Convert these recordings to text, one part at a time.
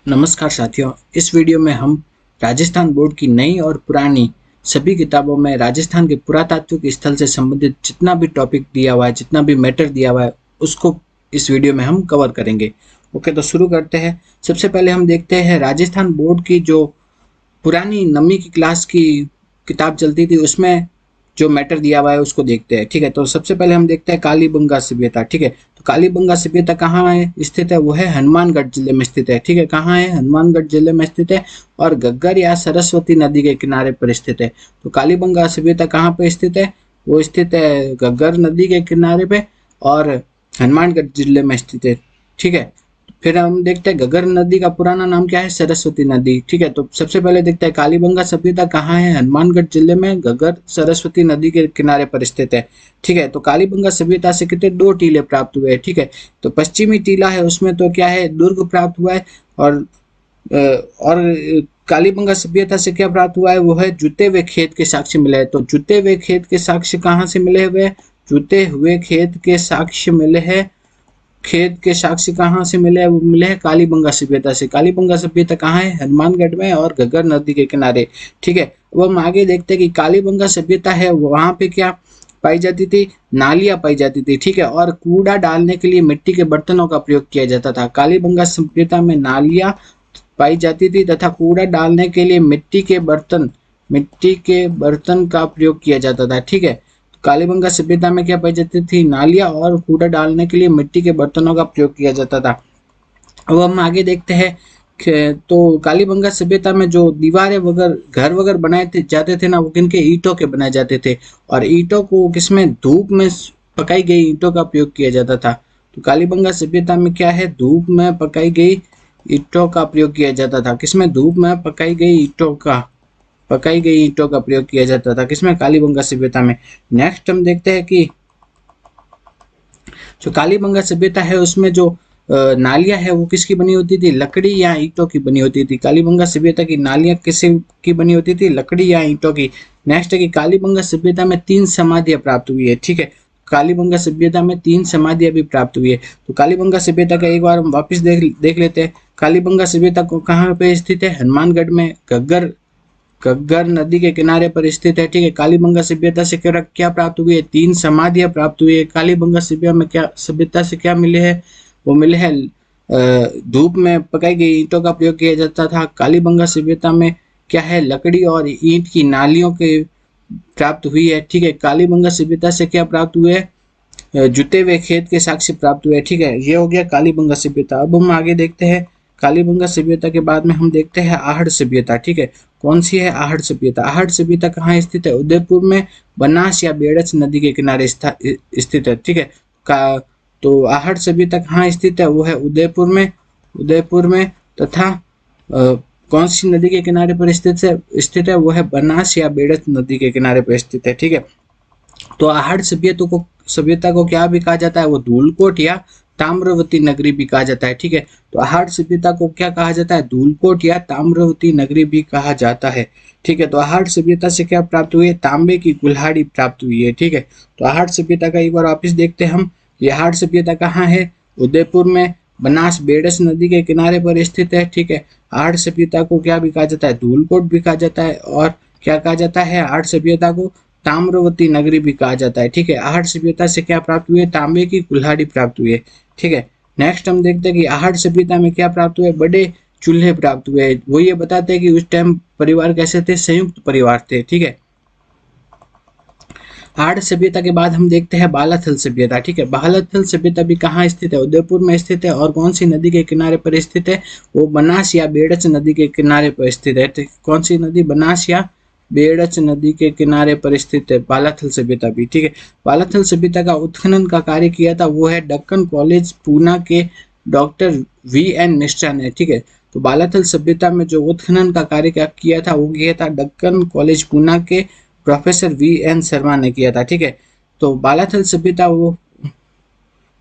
नमस्कार साथियों, इस वीडियो में हम राजस्थान बोर्ड की नई और पुरानी सभी किताबों में राजस्थान के पुरातात्विक स्थल से संबंधित जितना भी टॉपिक दिया हुआ है, जितना भी मैटर दिया हुआ है, उसको इस वीडियो में हम कवर करेंगे। ओके, तो शुरू करते हैं। सबसे पहले हम देखते हैं राजस्थान बोर्ड की जो पुरानी नवीं की क्लास की किताब चलती थी, उसमें जो मैटर दिया हुआ है उसको देखते हैं। ठीक है, तो सबसे पहले हम देखते हैं कालीबंगा सभ्यता। ठीक है, तो कालीबंगा सभ्यता कहाँ है स्थित है? वो है हनुमानगढ़ जिले में स्थित है। ठीक है, कहाँ है? हनुमानगढ़ जिले में स्थित है और घग्गर या सरस्वती नदी के किनारे पर स्थित है। तो कालीबंगा सभ्यता कहाँ पे स्थित है? वो स्थित है घग्गर नदी के किनारे पे और हनुमानगढ़ जिले में स्थित है। ठीक है, फिर हम देखते हैं घग्गर नदी का पुराना नाम क्या है? सरस्वती नदी। ठीक है, तो सबसे पहले देखते हैं कालीबंगा सभ्यता कहाँ है? हनुमानगढ़ जिले में घग्गर सरस्वती नदी के किनारे पर स्थित है। ठीक है, तो कालीबंगा सभ्यता से कितने? 2 टीले प्राप्त हुए हैं। ठीक है, तो पश्चिमी टीला है उसमें तो क्या है? दुर्ग प्राप्त हुआ है और कालीबंगा सभ्यता से क्या प्राप्त हुआ है? वो है जुते हुए खेत के साक्ष्य मिले हैं। तो जुते हुए खेत के साक्ष्य कहाँ से मिले हुए? जुते हुए खेत के साक्ष्य मिले हैं। खेत के साक्ष्य कहाँ से मिले? वो मिले हैं कालीबंगा सभ्यता से। कालीबंगा सभ्यता कहाँ है? हनुमानगढ़ में और घग्गर नदी के किनारे। ठीक है, अब हम आगे देखते हैं कि कालीबंगा सभ्यता है वहां पे क्या पाई जाती थी? नालियां पाई जाती थी। ठीक है, और कूड़ा डालने के लिए मिट्टी के बर्तनों का प्रयोग किया जाता था। कालीबंगा सभ्यता में नालियां पाई जाती थी तथा कूड़ा डालने के लिए मिट्टी के बर्तन का प्रयोग किया जाता था। ठीक है, कालीबंगा सभ्यता में क्या पाई जाती थी? नालियां और कूड़ा डालने के लिए मिट्टी के बर्तनों का प्रयोग किया जाता था। अब हम आगे देखते हैं तो कालीबंगा सभ्यता में जो दीवारें वगैरह घर वगैरह बनाए जाते थे ना, वो किनके? ईंटों के बनाए जाते थे और ईंटों को किसमें? धूप में पकाई गई ईंटों का प्रयोग किया जाता था। तो कालीबंगा सभ्यता में क्या है? धूप में पकाई गई ईंटों का प्रयोग किया जाता था। किसमें? धूप में पकाई गई ईंटों का प्रयोग किया जाता था। किसमें? कालीबंगा सभ्यता में। नेक्स्ट हम देखते हैं कि जो कालीबंगा सभ्यता है उसमें जो नालियां है वो किसकी बनी होती थी? लकड़ी या ईंटों की बनी होती थी। कालीबंगा सभ्यता की नालियां किससे की बनी होती थी? लकड़ी या ईंटों की। नेक्स्ट है कि कालीबंगा सभ्यता में 3 समाधियां प्राप्त हुई है। ठीक है, कालीबंगा सभ्यता में 3 समाधियां भी प्राप्त हुई है। तो कालीबंगा सभ्यता का एक बार हम वापिस देख लेते हैं। कालीबंगा सभ्यता को कहाँ पे स्थित है? हनुमानगढ़ में घग्गर घग्गर नदी के किनारे पर स्थित है। ठीक है, कालीबंगा सभ्यता से क्या प्राप्त हुई है? 3 समाधियां प्राप्त हुई है। कालीबंगा सभ्यता से क्या मिले हैं? वो मिले हैं धूप में पकाई गई ईंटों का प्रयोग किया जाता था। कालीबंगा सभ्यता में क्या है? लकड़ी और ईंट की नालियों के प्राप्त हुई है। ठीक है, कालीबंगा सभ्यता से क्या प्राप्त हुए? जुते हुए खेत के साक्ष्य प्राप्त हुए। ठीक है, ये हो गया कालीबंगा सभ्यता। अब हम आगे देखते हैं कालीबंगा सभ्यता के बाद में हम देखते हैं आहड़ सभ्यता। ठीक है, कौन सी है आहड़ सभ्यता? आहड़ सभ्यता कहाँ स्थित है? उदयपुर में बनास या बेड़च नदी के किनारे स्थित है। ठीक है, का तो आहड़ सभ्यता कहाँ स्थित है? वो है उदयपुर में तथा कौन सी नदी के किनारे पर स्थित है? वो है बनास या बेड़च नदी के किनारे पर स्थित है। ठीक है, तो आहड़ सभ्यता को क्या भी कहा जाता है? वो धूलकोट या ताम्रवती नगरी भी कहा जाता है। ठीक है, तो आहड़ सभ्यता को क्या कहा जाता है? धूलकोट या ताम्रवती नगरी भी कहा जाता है। ठीक है, तो आहड़ सभ्यता से क्या प्राप्त हुई है? तांबे की कुल्हाड़ी प्राप्त हुई है। ठीक है, तो आहड़ सभ्यता का एक बार वापिस देखते हैं हम। ये आहड़ सभ्यता कहाँ है? उदयपुर में बनास बेड़स नदी के किनारे पर स्थित है। ठीक है, आहड़ सभ्यता को क्या भी कहा जाता है? धूलकोट भी कहा जाता है और क्या कहा जाता है? आहड़ सभ्यता को ताम्रवती नगरी भी कहा जाता है। ठीक है, आहड़ सभ्यता से क्या प्राप्त हुई है? तांबे की कुल्हाड़ी प्राप्त हुई है। ठीक है, नेक्स्ट हम देखते हैं कि आहड़ सभ्यता में क्या प्राप्त हुए? बड़े चूल्हे प्राप्त हुए। वो ये बताते हैं कि उस टाइम परिवार कैसे थे? संयुक्त परिवार थे। ठीक है, आहड़ सभ्यता के बाद हम देखते हैं बालाथल सभ्यता। ठीक है, बालाथल सभ्यता भी कहाँ स्थित है? उदयपुर में स्थित है और कौन सी नदी के किनारे पर स्थित है? वो बनास या बेड़च नदी के किनारे पर स्थित है। तो कौन सी नदी? बनास या बेड़च नदी के किनारे पर स्थित है बालाथल सभ्यता भी। ठीक है, बालाथल सभ्यता का उत्खनन का कार्य किया था वो है दक्कन कॉलेज पूना के डॉक्टर VN मिश्रा ने। ठीक है, तो बालाथल सभ्यता में जो उत्खनन का कार्य किया था वो किया था दक्कन कॉलेज पूना के प्रोफेसर VN शर्मा ने किया था। ठीक है, तो बालाथल सभ्यता वो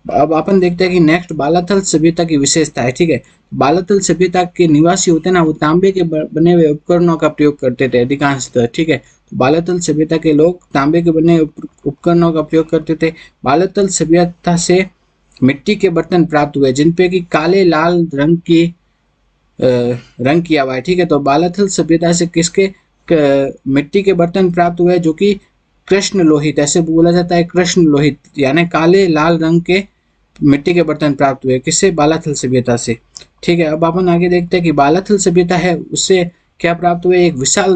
अब अपन देखते हैं कि नेक्स्ट बालाथल सभ्यता की विशेषता है। ठीक है, बालाथल सभ्यता के निवासी होते हैं ना, वो तांबे के बने हुए उपकरणों का प्रयोग करते थे अधिकांशतः। ठीक है, तो बालाथल सभ्यता के लोग तांबे के बने उपकरणों का प्रयोग करते थे। बालाथल सभ्यता से मिट्टी के बर्तन प्राप्त हुए जिनपे की काले लाल रंग की रंग किया हुआ है। ठीक है, तो बालाथल सभ्यता से किसके मिट्टी के बर्तन प्राप्त हुए जो कि कृष्ण लोहित, ऐसे बोला जाता है, कृष्ण लोहित यानी काले लाल रंग के मिट्टी के बर्तन प्राप्त हुए, किससे? बालाथल सभ्यता से। ठीक है, अब अपन आगे देखते हैं कि बालाथल सभ्यता है उससे क्या प्राप्त हुए? एक विशाल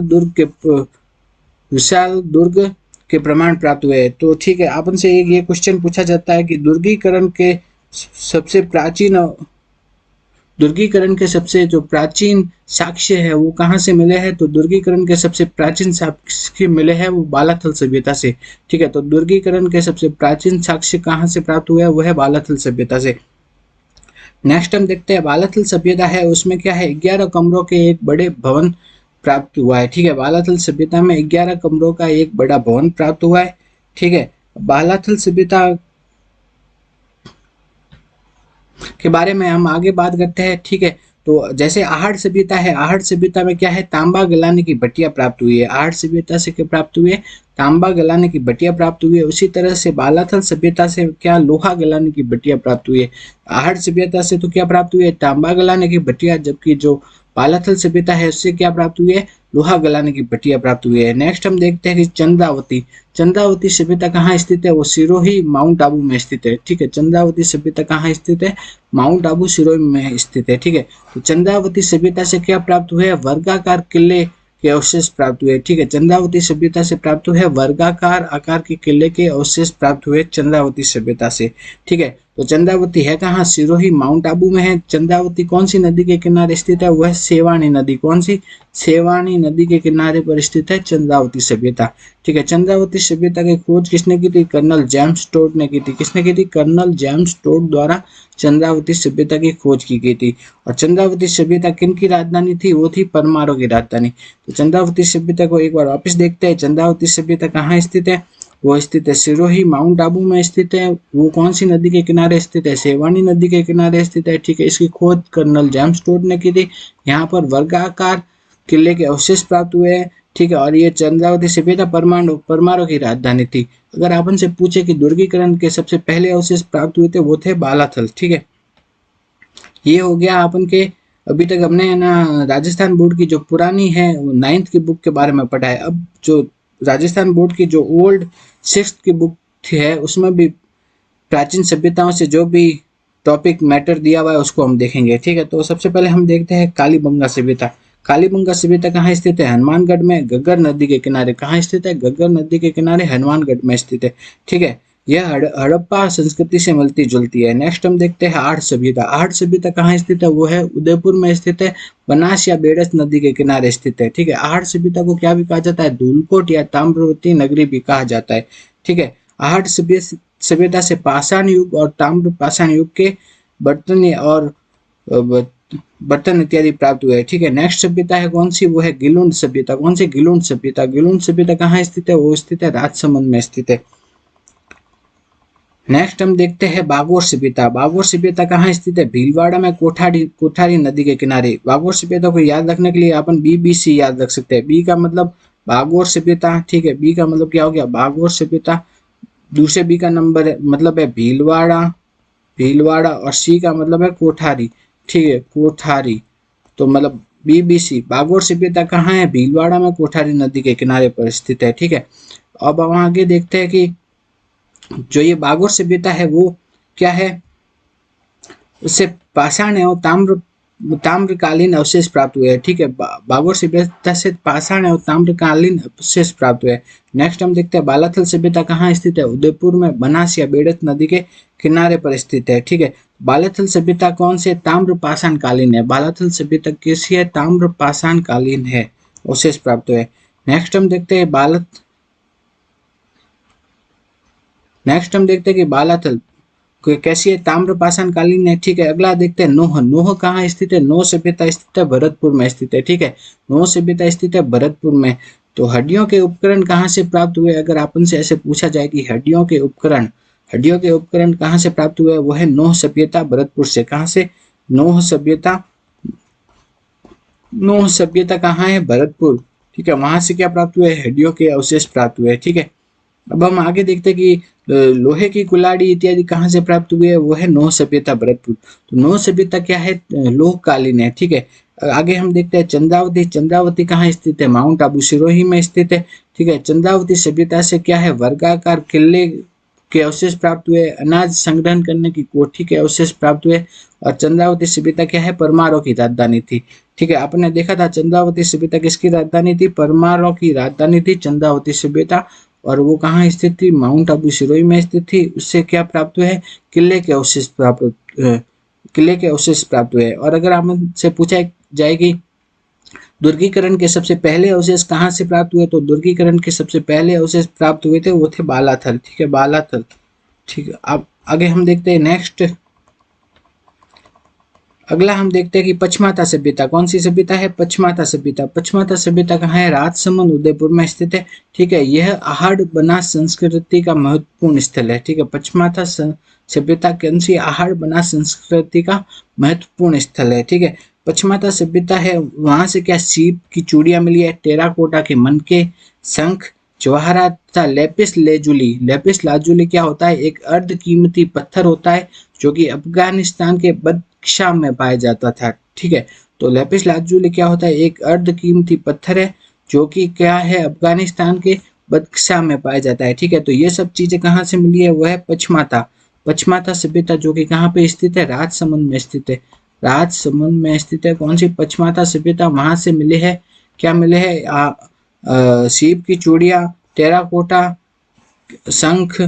दुर्ग के प्रमाण प्राप्त हुए। तो ठीक है, अपन से एक ये क्वेश्चन पूछा जाता है कि सबसे प्राचीन दुर्गीकरण के सबसे जो प्राचीन साक्ष्य है वो कहाँ से मिले हैं? तो दुर्गीकरण के सबसे प्राचीन साक्ष्य मिले हैं वो बालाथल सभ्यता से। ठीक है, तो दुर्गीकरण के सबसे प्राचीन साक्ष्य कहाँ से प्राप्त हुआ है? वो है बालाथल सभ्यता से। नेक्स्ट हम देखते हैं बालाथल सभ्यता है उसमें क्या है? 11 कमरों के एक बड़े भवन प्राप्त हुआ है। ठीक है, बालाथल सभ्यता में 11 कमरों का एक बड़ा भवन प्राप्त हुआ है। ठीक है, बालाथल सभ्यता के बारे में हम आगे बात करते हैं। ठीक है, तो जैसे आहड़ सभ्यता है, आहड़ सभ्यता में क्या है? तांबा गलाने की भट्टियां प्राप्त हुई है। आहड़ सभ्यता से क्या प्राप्त हुई है? तांबा गलाने की भट्टियां प्राप्त हुई है। उसी तरह से बालाथल सभ्यता से क्या? लोहा गलाने की भट्टियां प्राप्त हुई है। आहड़ सभ्यता से तो क्या प्राप्त हुई है? तांबा गलाने की भट्टियां, जबकि जो बालाथल सभ्यता है उससे क्या प्राप्त हुई है? लोहा गलाने की भट्टियां प्राप्त हुई है। नेक्स्ट हम देखते हैं कि चंद्रावती, चंद्रावती सभ्यता कहाँ स्थित है? वो सिरोही माउंट आबू में स्थित है। ठीक है, चंद्रावती सभ्यता कहाँ स्थित है? माउंट आबू सिरोही में स्थित है। ठीक है, तो चंद्रावती सभ्यता से क्या प्राप्त हुए? वर्गाकार किले के अवशेष प्राप्त हुए। ठीक है, चंद्रावती सभ्यता से प्राप्त हुए वर्गाकार आकार के किले के अवशेष प्राप्त हुए चंद्रावती सभ्यता से। ठीक है, तो चंद्रावती है कहाँ? सिरोही माउंट आबू में है। चंद्रावती कौन सी नदी के किनारे स्थित है? वह सेवानी नदी, कौन सी? सेवानी नदी के किनारे पर स्थित है चंद्रावती सभ्यता। ठीक है, चंद्रावती सभ्यता की खोज किसने की थी? कर्नल जेम्स टोड ने की थी। किसने की थी? कर्नल जेम्स टोड द्वारा चंद्रावती सभ्यता की खोज की गई थी। और चंद्रावती सभ्यता किन की राजधानी थी? वो थी परमारों की राजधानी। तो चंद्रावती सभ्यता को एक बार वापस देखते हैं। चंद्रावती सभ्यता कहाँ स्थित है? वो स्थित है सिरोही माउंट आबू में स्थित है। वो कौन सी नदी के किनारे स्थित है? सेवानी नदी के किनारे स्थित है। ठीक है, इसकी खोज कर्नल जेम्स टोड ने की थी। यहाँ पर वर्गाकार किले के अवशेष प्राप्त हुए हैं। ठीक है, और ये चंद्रावती सभ्यता परमाणु की राजधानी थी। अगर आपन से पूछे कि दुर्गीकरण के सबसे पहले अवशेष प्राप्त हुए थे, वो थे बालाथल। ठीक है, ये हो गया अपन के। अभी तक हमने ना राजस्थान बोर्ड की जो पुरानी है 9th की बुक के बारे में पढ़ा है। अब जो राजस्थान बोर्ड की जो ओल्ड 6th की बुक है उसमें भी प्राचीन सभ्यताओं से जो भी टॉपिक मैटर दिया हुआ है उसको हम देखेंगे। ठीक है, तो सबसे पहले हम देखते हैं कालीबंगा सभ्यता। कालीबंगा सभ्यता कहाँ स्थित है? हनुमानगढ़ में, घग्गर नदी के किनारे। कहाँ स्थित है? घग्गर नदी के किनारे हनुमानगढ़ में स्थित है। ठीक है, यह हड़प्पा संस्कृति से मिलती जुलती है। नेक्स्ट हम देखते हैं आहड़ सभ्यता। आहड़ सभ्यता कहाँ स्थित है? वो है उदयपुर में स्थित है, बनास या बेड़स नदी के किनारे स्थित है। ठीक है, आहड़ सभ्यता को क्या भी कहा जाता है? धूलकोट या ताम्रवती नगरी भी कहा जाता है। ठीक है, आहड़ सभ्यता से पाषाण युग और ताम्र पाषाण युग के बर्तन और बर्तन इत्यादि प्राप्त हुए। ठीक है, नेक्स्ट सभ्यता है कौन सी? वो है गिलुंड सभ्यता। कौन सी? गिलुंड सभ्यता। गिलुंड सभ्यता कहाँ स्थित है? वो स्थित है राजसमंद में स्थित है। नेक्स्ट हम देखते हैं बागोर सभ्यता। बागोर सभ्यता कहाँ स्थित है? भीलवाड़ा में, कोठारी नदी के किनारे। बागोर सभ्यता को याद रखने के लिए अपन BBC याद रख सकते हैं। बी का मतलब बागोर सभ्यता। ठीक है, बी का मतलब क्या हो गया? बागोर सभ्यता। दूसरे बी का नंबर है मतलब है भीलवाड़ा, भीलवाड़ा, और सी का मतलब है कोठारी। ठीक है, कोठारी, तो मतलब BBC। बागोर सभ्यता कहाँ है? भीलवाड़ा में, कोठारी नदी के किनारे पर स्थित है। ठीक है, अब हम आगे देखते हैं कि जो ये बागोर सभ्यता है वो क्या है? उससे पाषाण एवं ताम्रकालीन अवशेष प्राप्त हुए हैं। ठीक है, बागोर सभ्यता से पाषाण एवं ताम्रकालीन अवशेष प्राप्त हुए हैं। नेक्स्ट हम देखते हैं बालाथल सभ्यता कहाँ स्थित है? उदयपुर में, बनास या बेड़त नदी के किनारे पर स्थित है। ठीक है, बालाथल सभ्यता कौन से? ताम्र पाषाण कालीन है। बालाथल सभ्यता कैसी है? ताम्र पाषाण कालीन है, अवशेष प्राप्त हुए। नेक्स्ट हम देखते हैं बालाथल कैसी है? ताम्रपाषाण कालीन है। ठीक है, अगला देखते हैं नोह। नोह कहाँ स्थित है? नोह सभ्यता स्थित है भरतपुर में स्थित है। ठीक है, नोह सभ्यता स्थित है भरतपुर में। तो हड्डियों के उपकरण कहाँ से प्राप्त हुए? अगर आपन से ऐसे पूछा जाए कि हड्डियों के उपकरण कहाँ से प्राप्त हुए? वो है नोह सभ्यता भरतपुर से। कहाँ से? नोह सभ्यता कहाँ है? भरतपुर। ठीक है, वहां से क्या प्राप्त हुए? हड्डियों के अवशेष प्राप्त हुए। ठीक है, अब हम आगे देखते हैं कि लोहे की कुल्हाड़ी इत्यादि कहाँ से प्राप्त हुए है? वो है नौ सभ्यता भरतपुर। तो नौ सभ्यता क्या है? लोहकालीन है। ठीक है, आगे हम देखते हैं चंद्रावती। चंद्रावती कहाँ स्थित है? माउंट आबू सिरोही में स्थित है। ठीक है, चंद्रावती सभ्यता से क्या है? वर्गाकार किले के अवशेष प्राप्त हुए, अनाज संग्रहण करने की कोठी के अवशेष प्राप्त हुए। और चंद्रावती सभ्यता क्या है? परमारों की राजधानी थी। ठीक है, आपने देखा था चंद्रावती सभ्यता किसकी राजधानी थी? परमारों की राजधानी थी चंद्रावती सभ्यता। और वो कहाँ स्थित थी? माउंट आबू सिरोही में स्थित थी। उससे क्या प्राप्त हुए हैं? किले के अवशेष प्राप्त किले के अवशेष प्राप्त हुए। और अगर हमसे पूछा जाएगी दुर्गीकरण के सबसे पहले अवशेष कहाँ से प्राप्त हुए, तो दुर्गीकरण के सबसे पहले अवशेष प्राप्त हुए थे वो थे बालाथल। ठीक है, बालाथल। ठीक है, अब आगे हम देखते हैं नेक्स्ट। अगला हम देखते हैं कि पचमाता सभ्यता। कौन सी सभ्यता है? पचमाता सभ्यता। पचमाता सभ्यता कहाँ है? राजसमंद उदयपुर में स्थित है। ठीक है, यह आहड़ बनास संस्कृति का महत्वपूर्ण स्थल है। ठीक है, पचमाता सभ्यता कौन सी? आहड़ बनास संस्कृति का महत्वपूर्ण स्थल है। ठीक है, पचमाता सभ्यता है, वहां से क्या? सीप की चूड़ियां मिली है, टेराकोटा के मनके, शंख, जवाहरात तथा लेपिस लेजुली। लेपिस लाजुली क्या होता है? एक अर्ध कीमती पत्थर होता है जो कि अफगानिस्तान के बदख्शां में पाया जाता था। ठीक है, तो लेपिस लाजुली क्या होता है? एक अर्ध कीमती पत्थर है जो कि क्या है? अफगानिस्तान के बदख्शां में पाया जाता है। ठीक है, तो ये सब चीजें कहाँ से मिली है? वह है पचमाता। पचमाता सभ्यता जो कि कहाँ पे स्थित है? राजसमंद में स्थित है। राजसमंद में स्थित है कौन सी? पचमाता सभ्यता। वहां से मिले है क्या? मिले है सीप की चूड़ियां, टेराकोटा, शंख,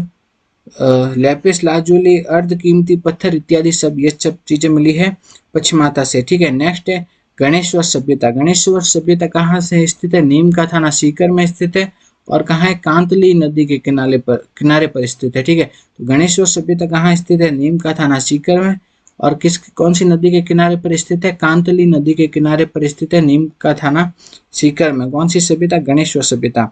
लैपिस लाजुली, अर्ध कीमती पत्थर इत्यादि सब ये सब चीजें मिली है पश्चिमाता से। ठीक है, नेक्स्ट है गणेश्वर सभ्यता। गणेश्वर सभ्यता कहाँ से स्थित है? नीम का थाना सीकर में स्थित है। और कहाँ है? कांतली नदी के किनारे पर स्थित है। ठीक है, तो गणेश्वर सभ्यता कहाँ स्थित है? नीम का थाना सीकर में। और कौन सी नदी के किनारे पर स्थित है? कांतली नदी के किनारे पर स्थित है, नीम का थाना सीकर में। कौन सी सभ्यता? गणेश्वर सभ्यता।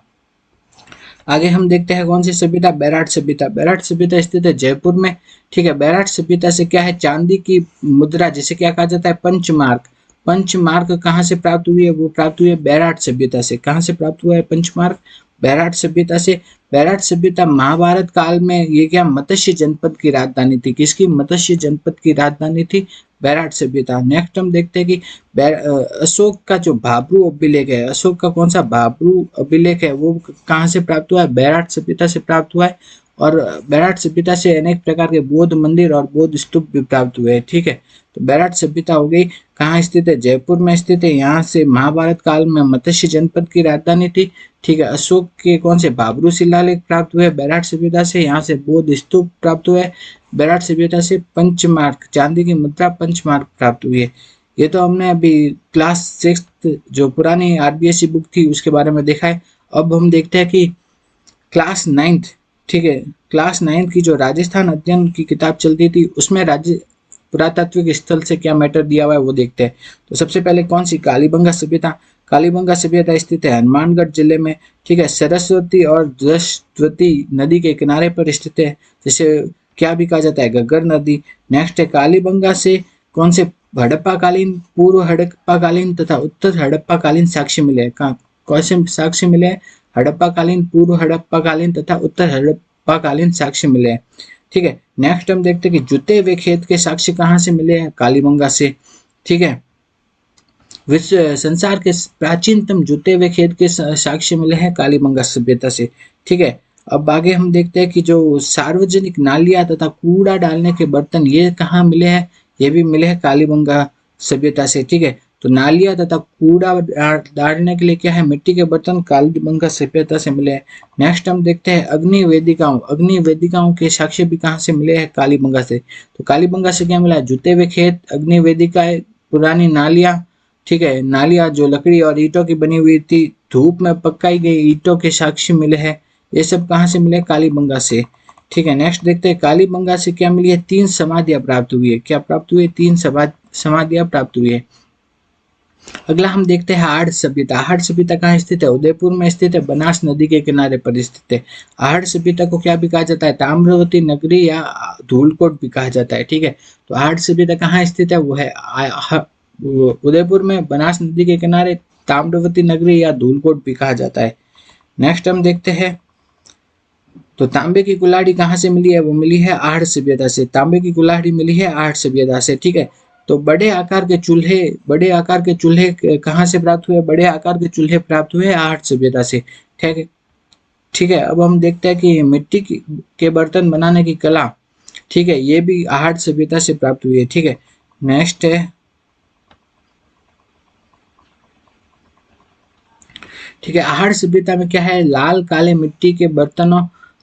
आगे हम देखते हैं कौन सी सभ्यता? बैराट सभ्यता। बैराट सभ्यता स्थित है जयपुर में। ठीक है, बैराट सभ्यता से क्या है? चांदी की मुद्रा जिसे क्या कहा जाता है? पंचमार्क। पंचमार्क कहाँ से प्राप्त हुई है? वो प्राप्त हुई है बैराट सभ्यता से। कहाँ से प्राप्त हुआ है पंचमार्क? बैराट सभ्यता से। बैराट सभ्यता महाभारत काल में ये क्या? मत्स्य जनपद की राजधानी थी। किसकी? मत्स्य जनपद की राजधानी थी बैराट सभ्यता। नेक्स्ट हम देखते हैं कि अशोक का जो भाब्रू अभिलेख है, अशोक का कौन सा भाब्रू अभिलेख है, वो कहाँ से प्राप्त हुआ है? बैराट सभ्यता से प्राप्त हुआ है। और बैराट सभ्यता से अनेक प्रकार के बौद्ध मंदिर और बौद्ध स्तूप भी प्राप्त हुए हैं। ठीक है, तो बैराट सभ्यता हो गई। कहाँ स्थित है? जयपुर में स्थित है। यहाँ से महाभारत काल में मत्स्य जनपद की राजधानी थी। ठीक है, अशोक के कौन से? भाब्रू शिलालेख प्राप्त हुए बैराट सभ्यता से। यहाँ से बौद्ध स्तूप प्राप्त हुए बैराट सभ्यता से। पंचमार्क, चांदी की मुद्रा पंचमार्क प्राप्त हुई है। ये तो हमने अभी क्लास 6 जो पुरानी आरबीएससी बुक थी उसके बारे में देखा है। अब हम देखते हैं कि क्लास 9th। ठीक है, क्लास 9th की जो राजस्थान अध्ययन की किताब चलती थी उसमें राज्य पुरातात्विक स्थल से क्या मैटर दिया हुआ है वो देखते हैं। तो सबसे पहले कौन सी? कालीबंगा सभ्यता। कालीबंगा सभ्यता स्थित है हनुमानगढ़ जिले में। ठीक है, सरस्वती और जसवती नदी के किनारे पर स्थित है, जिसे क्या भी कहा जाता है? घग्गर नदी। नेक्स्ट है कालीबंगा से कौन से? हड़प्पा कालीन, पूर्व हड़प्पा कालीन तथा उत्तर हड़प्पा कालीन साक्ष्य मिले हैं। कौन से साक्ष्य मिले हैं? हड़प्पा कालीन, पूर्व हड़प्पा कालीन तथा उत्तर हड़प्पा कालीन साक्ष्य मिले हैं। ठीक है, नेक्स्ट हम देखते हैं कि जुते हुए खेत के साक्ष्य कहाँ से मिले हैं? कालीबंगा से। ठीक है, विश्व संसार के प्राचीनतम जुते हुए खेत के साक्ष्य मिले हैं कालीबंगा सभ्यता से। ठीक है, अब आगे हम देखते हैं कि जो सार्वजनिक नालियां तथा कूड़ा डालने के बर्तन ये कहाँ मिले हैं? ये भी मिले हैं कालीबंगा सभ्यता से। ठीक है, तो नालियां तथा कूड़ा डालने के लिए क्या है? मिट्टी के बर्तन कालीबंगा सभ्यता से मिले हैं। नेक्स्ट हम देखते हैं अग्नि वेदिकाओं। अग्नि वेदिकाओं के साक्ष्य भी कहाँ से मिले हैं? कालीबंगा से। तो कालीबंगा से क्या मिला? जुते हुए खेत, अग्नि वेदिकाएं, पुरानी नालियां। ठीक है, नालियां जो लकड़ी और ईंटों की बनी हुई थी, धूप में पकाई गई ईंटों के साक्ष्य मिले हैं। ये सब कहाँ से मिले? कालीबंगा से। ठीक है, नेक्स्ट देखते हैं कालीबंगा से क्या मिली है? 3 समाधियां प्राप्त हुई है। क्या प्राप्त हुई है? 3 समाधियां प्राप्त हुई है। अगला हम देखते हैं आहड़ सभ्यता। आहड़ सभ्यता कहाँ स्थित है? उदयपुर में स्थित है, बनास नदी के किनारे पर स्थित है। आहड़ सभ्यता को क्या भी कहा जाता है? ताम्रवती नगरी या धूलकोट भी कहा जाता है। ठीक है, तो आहड़ सभ्यता कहाँ स्थित है? वो है उदयपुर में, बनास नदी के किनारे, ताम्रवती नगरी या धूलकोट भी कहा जाता है। नेक्स्ट हम देखते हैं तो तांबे की कुल्हाड़ी कहाँ से मिली है? वो मिली है आहड़ सभ्यता से। तांबे की कुल्हाड़ी मिली है आहड़ सभ्यता से। ठीक है, तो बड़े आकार के चूल्हे कहाँ से प्राप्त हुए? बड़े आकार के चूल्हे प्राप्त हुए आहट सभ्यता से। ठीक है, ठीक है। अब हम देखते हैं कि के बर्तन बनाने की कला, ठीक है, ये भी आहट सभ्यता से प्राप्त हुई है। ठीक है, नेक्स्ट है, ठीक है, आहट सभ्यता में क्या है? लाल काले मिट्टी के बर्तनों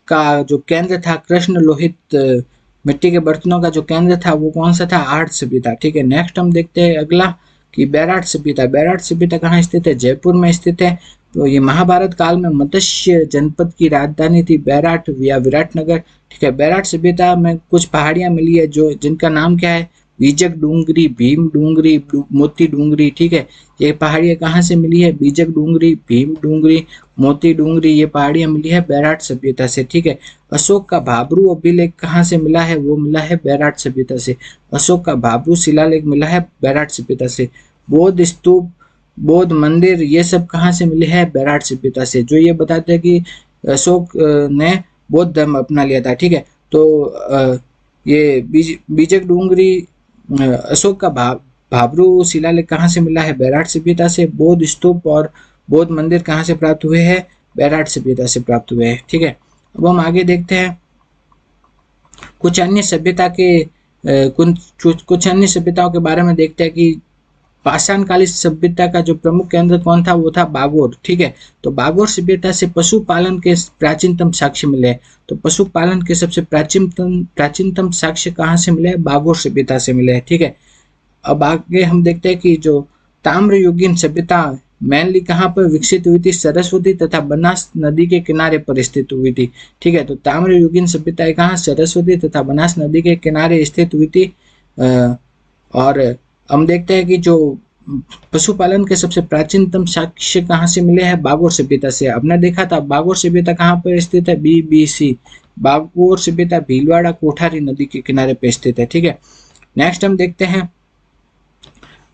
का जो केंद्र था, कृष्ण लोहित मिट्टी के बर्तनों का जो केंद्र था वो कौन सा था? आहट सभ्यता। ठीक है, नेक्स्ट हम देखते हैं अगला कि बैराट सभ्यता। बैराट सभ्यता कहाँ स्थित है? जयपुर में स्थित है। तो ये महाभारत काल में मत्स्य जनपद की राजधानी थी बैराट या विराटनगर। ठीक है, बैराट सभ्यता में कुछ पहाड़ियां मिली है जो जिनका नाम क्या है? बीजक डूंगरी, भीम डूंगरी, मोती डूंगरी। ठीक है, ये पहाड़ियां कहाँ से मिली है? बीजक डूंगरी, भीम डूंगरी, मोती डूंगरी, ये पहाड़ियां मिली है बैराट सभ्यता से। ठीक है, अशोक का भाबरू अभिलेख कहाँ से मिला है? वो मिला है बैराट सभ्यता से। अशोक का भाबरू शिलालेख मिला है बैराट सभ्यता से। बौद्ध स्तूप, बौद्ध मंदिर, ये सब कहाँ से मिले हैं? बैराट सभ्यता से, जो ये बताते हैं कि अशोक ने बौद्ध धर्म अपना लिया था। ठीक है, तो ये बीजक डूंगरी, अशोक का भाबरू शिलालेख कहाँ से मिला है? बैराट सभ्यता से। बौद्ध स्तूप और बौद्ध मंदिर कहाँ से प्राप्त हुए हैं? बैराट सभ्यता से प्राप्त हुए हैं। ठीक है, अब हम आगे देखते हैं कुछ अन्य सभ्यता के कुछ अन्य सभ्यताओं के बारे में देखते हैं कि पाषाण कालीन सभ्यता का जो प्रमुख केंद्र कौन था? वो था बागोर। ठीक है, तो बागोर सभ्यता से पशुपालन के प्राचीनतम साक्ष्य मिले। तो पशुपालन के सबसे प्राचीनतम साक्ष्य कहाँ से मिले? बागोर सभ्यता से मिले। ठीक है, अब आगे हम देखते हैं कि जो ताम्रयुगीन सभ्यता मेनली कहाँ पर विकसित हुई थी? सरस्वती तथा बनास नदी के किनारे पर स्थित हुई थी। ठीक है, तो ताम्रयुगीन सभ्यता कहाँ? सरस्वती तथा बनास नदी के किनारे स्थित हुई थी। और हम देखते हैं कि जो पशुपालन के सबसे प्राचीनतम साक्ष्य कहाँ से मिले हैं? बागोर सभ्यता से। हमने देखा था बागोर सभ्यता कहाँ पर स्थित है? BBC। बागोर सभ्यता भीलवाड़ा कोठारी नदी के किनारे पर स्थित है। ठीक है, नेक्स्ट हम देखते हैं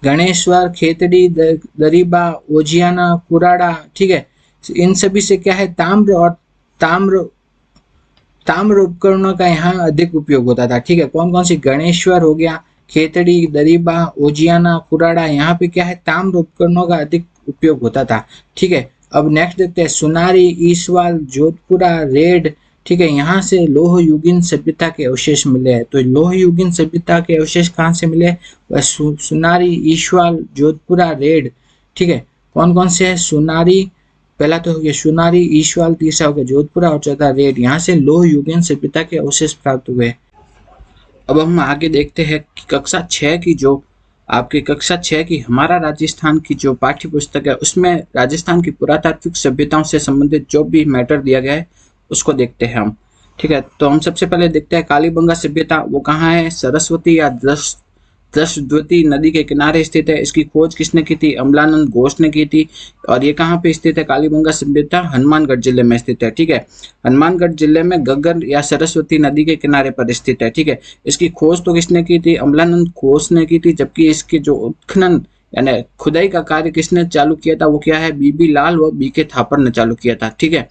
गणेश्वर, खेतड़ी, दरीबा, ओजियाना, कुराड़ा। ठीक है, इन सभी से क्या है? ताम्र ताम्र उपकरणों का यहाँ अधिक उपयोग होता था। ठीक है, कौन कौन सी? गणेश्वर हो गया, खेतड़ी, दरीबा, ओजियाना, कुराड़ा, यहाँ पे क्या है? ताम्र उपकरणों का अधिक उपयोग होता था। ठीक है, अब नेक्स्ट देखते हैं सुनारी, ईसवाल, जोधपुरा, रेड। ठीक है, यहाँ से लोह युगीन सभ्यता के अवशेष मिले हैं। तो लोह युगीन सभ्यता के अवशेष कहाँ से मिले? सुनारी, ईसवाल, जोधपुरा, रेड। ठीक है, कौन कौन से है? सुनारी, पहला तो हो गया सुनारी, ईसवाल, तीसरा हो गया जोधपुरा और चौथा रेड। यहाँ से लोह युगीन सभ्यता के अवशेष प्राप्त हुए। अब हम आगे देखते हैं कि कक्षा 6 की जो आपकी कक्षा 6 की हमारा राजस्थान की जो पाठ्य पुस्तक है उसमें राजस्थान की पुरातात्विक सभ्यताओं से संबंधित जो भी मैटर दिया गया है उसको देखते हैं हम। ठीक है, तो हम सबसे पहले देखते हैं कालीबंगा सभ्यता। वो कहाँ है? सरस्वती या दृष्टद्वती नदी के किनारे स्थित है। इसकी खोज किसने की थी? अमलानंद घोष ने की थी। और ये कहाँ पे स्थित है? कालीबंगा सभ्यता हनुमानगढ़ जिले में स्थित है। ठीक है, हनुमानगढ़ जिले में गगन या सरस्वती नदी के किनारे पर स्थित है। ठीक है, इसकी खोज तो किसने की थी? अमलानंद घोष ने की थी। जबकि इसके जो उत्खनन यानी खुदाई का कार्य किसने चालू किया था? वो क्या है? बीबी लाल व बीके थापर ने चालू किया था। ठीक है,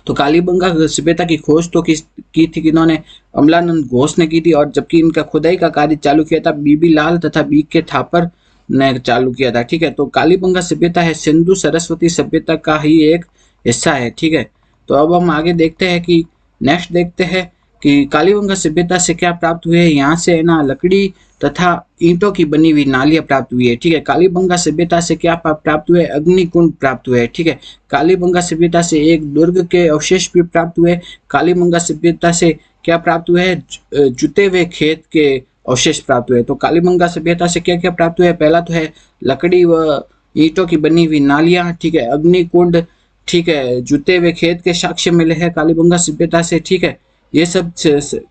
तो कालीबंगा सभ्यता की खोज तो की थी किन्होंने? अमलानंद घोष ने की थी। और जबकि इनका खुदाई का कार्य चालू किया था बीबी लाल तथा बीके थापर ने चालू किया था। ठीक है, तो कालीबंगा सभ्यता है सिंधु सरस्वती सभ्यता का ही एक हिस्सा है। ठीक है, तो अब हम आगे देखते हैं कि नेक्स्ट देखते हैं कि कालीबंगा सभ्यता से क्या प्राप्त हुए। यहाँ से है ना लकड़ी तथा ईंटों की बनी हुई नालियां प्राप्त हुई है। ठीक है, कालीबंगा सभ्यता से क्या प्राप्त हुए? अग्निकुंड प्राप्त हुए। ठीक है, कालीबंगा सभ्यता से एक दुर्ग के अवशेष भी प्राप्त हुए। कालीबंगा सभ्यता से क्या प्राप्त हुए? जुते हुए खेत के अवशेष प्राप्त हुए। तो कालीबंगा सभ्यता से क्या क्या प्राप्त हुए? पहला तो है लकड़ी व ईंटों की बनी हुई नालियां। ठीक है, अग्निकुंड, ठीक है, जुते हुए खेत के साक्ष्य मिले हैं कालीबंगा सभ्यता से। ठीक है, ये सब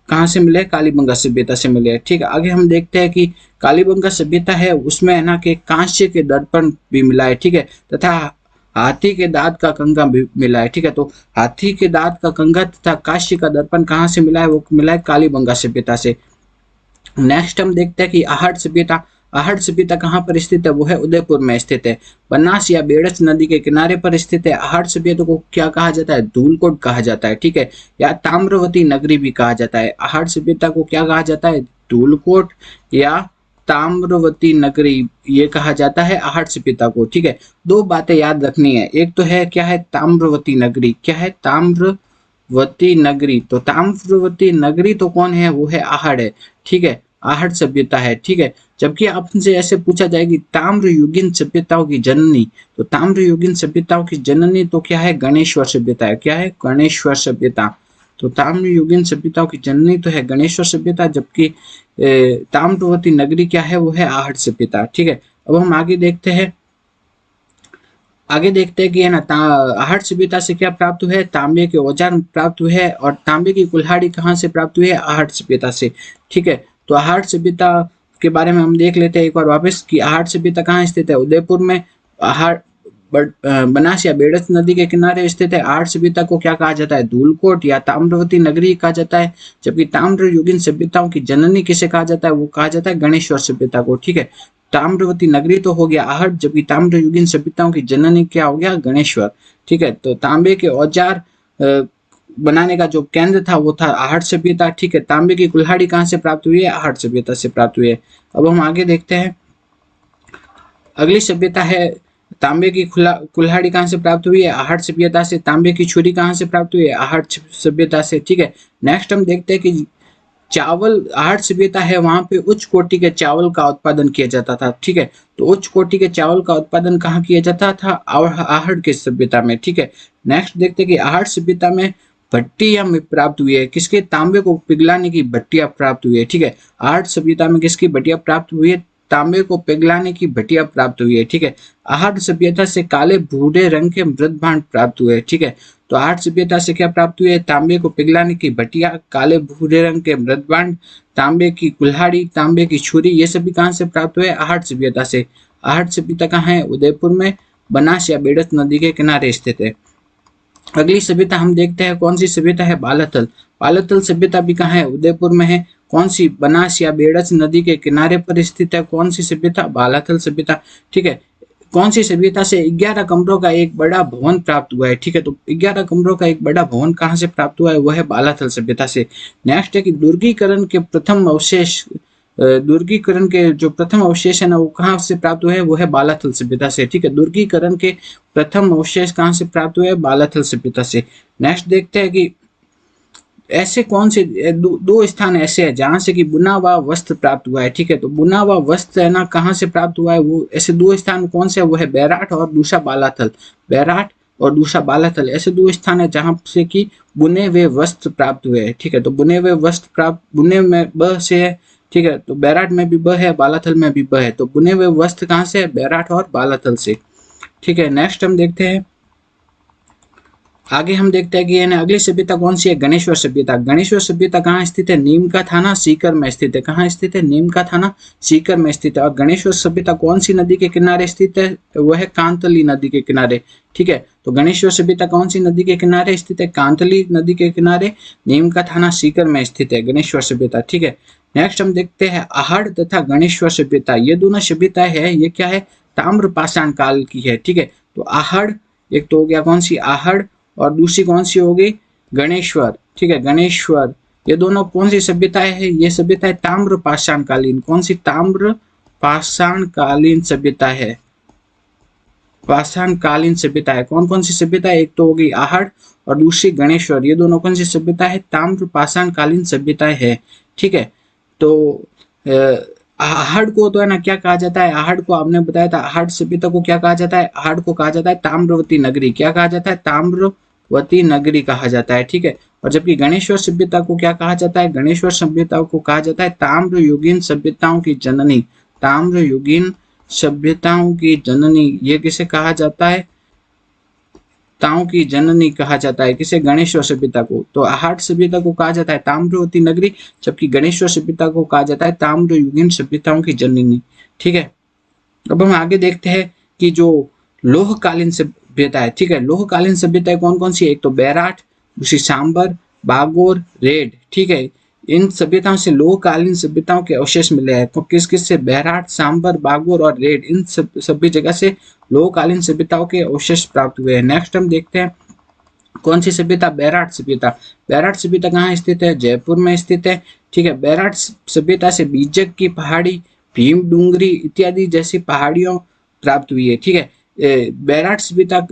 कहाँ से मिले? कालीबंगा सभ्यता से मिले। ठीक है, आगे हम देखते हैं कि कालीबंगा सभ्यता है उसमें है ना कि कांस्य के दर्पण भी मिला है। ठीक है, तथा हाथी के दांत का कंगा भी मिला है। ठीक है, तो हाथी के दांत का कंगा तथा कांस्य का दर्पण कहाँ से मिला है? वो मिला है कालीबंगा सभ्यता से। नेक्स्ट हम देखते हैं कि आहट सभ्यता। आहट सभ्यता कहाँ पर स्थित है? वो है उदयपुर में स्थित है। बनास या बेड़च नदी के किनारे पर स्थित है। आहट सभ्यता को क्या कहा जाता है? धूलकोट कहा जाता है। ठीक है, या ताम्रवती नगरी भी कहा जाता है। आहट सभ्यता को क्या कहा जाता है? धूलकोट या ताम्रवती नगरी ये कहा जाता है आहट सभ्यता को। ठीक है, दो बातें याद रखनी है, एक तो है क्या है ताम्रवती नगरी, क्या है ताम्रवती नगरी, तो ताम्रवती नगरी तो कौन है, वो है आहट है। ठीक है, आहट सभ्यता है। ठीक है, जबकि आपसे ऐसे पूछा जाए कि ताम्रयुगीन सभ्यताओं की जननी, तो ताम्रयुगीन सभ्यताओं की जननी तो क्या है गणेश्वर सभ्यता है। क्या है, गणेश्वर सभ्यता। तो ताम्रयुगीन सभ्यताओं की जननी तो है गणेश्वर सभ्यता, जबकि ताम्रवती नगरी क्या है, वो है आहट सभ्यता। ठीक है, अब हम आगे देखते हैं, आगे देखते हैं कि है ना आहट सभ्यता से क्या प्राप्त हुए, तांबे के औजार प्राप्त हुए हैं, और तांबे की कुल्हाड़ी कहाँ से प्राप्त हुई है, आहट सभ्यता से। ठीक है, तो आहट सभ्यता के बारे में हम देख लेते हैं एक बार वापस कि आहट सभ्यता कहाँ स्थित है, उदयपुर में। आहट बनास या बेड़स नदी के किनारे स्थित है। आहट सभ्यता को क्या कहा जाता है, धूलकोट या ताम्रवती नगरी कहा जाता है। जबकि ताम्रयुगीन सभ्यताओं की जननी किसे कहा जाता है, वो कहा जाता है गणेश्वर सभ्यता को। ठीक है, ताम्रवती नगरी तो हो गया आहट, जबकि ताम्रयुगीन सभ्यताओं की जननी क्या हो गया, गणेश्वर। ठीक है, तो तांबे के औजार बनाने का जो केंद्र था वो था आहट सभ्यता। ठीक है, तांबे की कुल्हाड़ी कहाँ से प्राप्त हुई है, आहट सभ्यता से प्राप्त हुई है। अब हम आगे देखते हैं, अगली सभ्यता है तांबे की कुल्हाड़ी कहाँ से प्राप्त हुई है, आहट सभ्यता से। तांबे की छुरी कहाँ से प्राप्त हुई है, आहट सभ्यता से। ठीक है, नेक्स्ट हम देखते हैं कि चावल, आहट सभ्यता है वहां पे उच्च कोटि के चावल का उत्पादन किया जाता था। ठीक है, तो उच्च कोटि के चावल का उत्पादन कहाँ किया जाता था, आहट के सभ्यता में। ठीक है, नेक्स्ट देखते हैं कि आहट सभ्यता में भट्टियां में प्राप्त हुई है, किसके, तांबे को पिघलाने की भट्टियां प्राप्त हुई है। ठीक है, आहट सभ्यता में किसकी भट्टियां प्राप्त हुई है, तांबे को पिघलाने की भट्टियां प्राप्त हुई है। ठीक है, आहट सभ्यता से काले भूरे रंग के मृत भांड प्राप्त हुए। ठीक है, तो आहट सभ्यता से क्या प्राप्त हुई है, तांबे को पिघलाने की भट्टियां, काले भूरे रंग के मृत भांड, तांबे की कुल्हाड़ी, तांबे की छुरी, ये सभी कहाँ से प्राप्त हुए, आहट सभ्यता से। आहट सभ्यता कहाँ है, उदयपुर में, बनास या बेड़स नदी के किनारे स्थित है। अगली सभ्यता हम देखते हैं, कौन सी सभ्यता है, बालाथल। बालाथल सभ्यता भी कहाँ है, उदयपुर में है। कौन सी, बनास या बेड़स नदी के किनारे पर स्थित है। कौन सी सभ्यता, बालाथल सभ्यता। ठीक है, कौन सी सभ्यता से 11 कमरों का एक बड़ा भवन प्राप्त हुआ है। ठीक है, तो 11 कमरों का एक बड़ा भवन कहाँ से प्राप्त हुआ है, वो है बालाथल सभ्यता से। नेक्स्ट है कि दुर्गीकरण के प्रथम अवशेष, दुर्गीकरण के जो प्रथम अवशेष है ना, वो कहाँ से प्राप्त हुए हैं, वो है बालाथल सभ्यता से। ठीक है, दुर्गीकरण के प्रथम अवशेष कहाँ से प्राप्त हुए हैं, बालाथल सभ्यता से। नेक्स्ट देखते हैं कि ऐसे कौन से दो स्थान ऐसे हैं जहां से कि बुना हुआ वस्त्र प्राप्त हुआ है। ठीक है, तो बुना हुआ वस्त्र है ना कहाँ से प्राप्त हुआ है, वो ऐसे दो स्थान कौन से है, वो है बैराट और दूसरा बालाथल। बैराट और दूसरा बालाथल ऐसे दो स्थान है जहां से कि बुने हुए वस्त्र प्राप्त हुए हैं। ठीक है, तो बुने हुए वस्त्र प्राप्त, बुने में ब से है। ठीक है, तो बैराट में भी ब है, बालाथल में भी ब है, तो बुने हुए वस्त्र कहाँ से है, बैराट और बालाथल से। ठीक है, नेक्स्ट हम देखते हैं, आगे हम देखते हैं कि है ना अगली सभ्यता कौन सी है, गणेश्वर सभ्यता। गणेश्वर सभ्यता कहाँ स्थित है, नीम का थाना सीकर में स्थित है। कहाँ स्थित है, नीम का थाना सीकर में स्थित है। और गणेश्वर सभ्यता कौन सी नदी के किनारे स्थित है, वह है कांतली नदी के किनारे। ठीक है, तो गणेश्वर सभ्यता कौन सी नदी के किनारे स्थित है, कांतली नदी के किनारे, नीम का थाना सीकर में स्थित है गणेश्वर सभ्यता। ठीक है, नेक्स्ट हम देखते हैं आहड़ तथा गणेश्वर सभ्यता, ये दोनों सभ्यता है, ये क्या है, ताम्र पाषाण काल की है। ठीक है, तो आहड़ एक तो हो गया कौन सी, आहड़, और दूसरी कौन सी होगी, गणेश्वर। ठीक है, गणेश्वर, ये दोनों कौन सी सभ्यताएं है, ये सभ्यता है ताम्र पाषाण कालीन। कौन सी, ताम्र पाषाण कालीन सभ्यता है, पाषाण कालीन सभ्यता है। कौन कौन सी सभ्यता है, एक तो होगी आहड़ और दूसरी गणेश्वर, ये दोनों कौन सी सभ्यता है, ताम्र पाषाण कालीन सभ्यताएं है। ठीक है, तो आहड़ को तो है ना क्या कहा जाता है, आहड़ को आपने बताया था, आहड़ सभ्यता को क्या कहा जाता है, आहड़ को कहा जाता है ताम्रवती नगरी। क्या कहा जाता है, ताम्रवती नगरी कहा जाता है। ठीक है, और जबकि गणेश्वर सभ्यता को क्या कहा जाता है, गणेश्वर सभ्यता को कहा जाता है ताम्रयुगीन सभ्यताओं की जननी। ताम्रयुगीन सभ्यताओं की जननी, ये किसे कहा जाता है, ताओं की जननी कहा जाता है, किसे, गणेश्वर सभ्यता को। तो आहट सभ्यता को कहा जाता है ताम्रवती नगरी, जबकि गणेश्वर सभ्यता को कहा जाता है ताम्रयुगीन सभ्यताओं की जननी। ठीक है, अब हम आगे देखते हैं कि जो लोहकालीन सभ्यता है। ठीक है, लोहकालीन सभ्यताएं कौन कौन सी है, एक तो बैराट, दूसरी सांबर, बागोर, रेड। ठीक है, इन सभ्यताओं से लोहकालीन सभ्यताओं के अवशेष मिले हैं। तो किस किस से, बैराट, सांबर, बागोर और रेड, इन सभी जगह से लोहकालीन सभ्यताओं के अवशेष प्राप्त हुए हैं। नेक्स्ट हम देखते हैं कौन सी सभ्यता, बैराट सभ्यता। बैराट सभ्यता कहाँ स्थित है, जयपुर में स्थित है। ठीक है, बैराट सभ्यता से बीजक की पहाड़ी भीम डूंगरी इत्यादि जैसी पहाड़ियों प्राप्त हुई है। ठीक है, बैराट सभ्यता